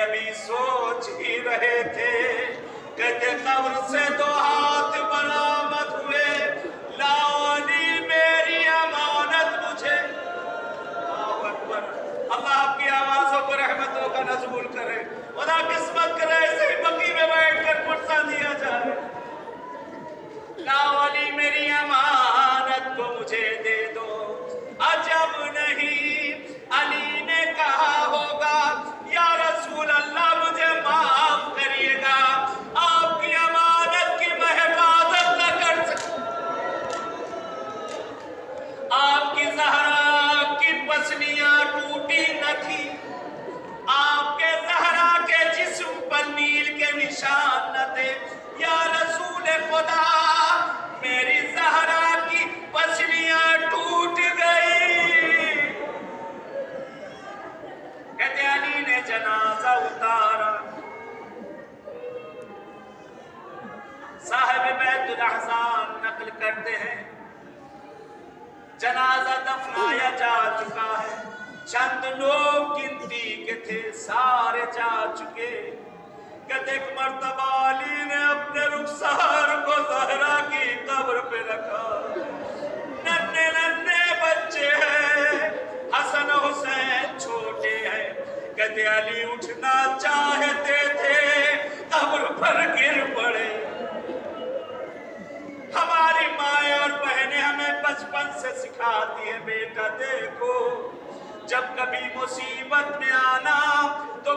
अभी सोच ही रहे थे, कहते कब्र से 2 हाथ बरामद हुए, लाओ अली मेरी अमानत मुझे। अल्लाह अकबर। अल्लाह आपकी आवाज़ों को रहमतों का नज़ुल करे, खुदा किस्मत करे ऐसे ही बकी में बैठकर पुरसा दिया जाए। लाओ अली मेरी अमानत को मुझे दे दो। अजब नहीं अली ने कहा होगा, या रसूल अल्लाह मुझे माफ करिएगा, आपकी अमानत की मैं हिफाजत न कर सकता। आपकी ज़हरा की पसलियां टूटी न थी, आपके ज़हरा के जिस्म पर नील के निशान न थे। या रसूल खुदा मेरी ज़हरा की पसलियां टूट गई। कहते अली ने जनाजा उतारा। साहिब बैतुल अहज़ान नकल करते हैं, जनाजा दफनाया जा चुका है, चंद लोग गिनती के थे, सारे जा चुके। कहते एक मर्तबा अली ने अपने रुखसार को ज़हरा की कब्र पे रखा। नन्हे नन्हे बच्चे हैं, हसन हुसैन छोटे हैं। कहते अली उठना चाहते थे, कब्र पर गिर पड़े। हमारी माएँ और बहनें हमें बचपन से सिखाती है, बेटा देखो जब कभी मुसीबत में आना तो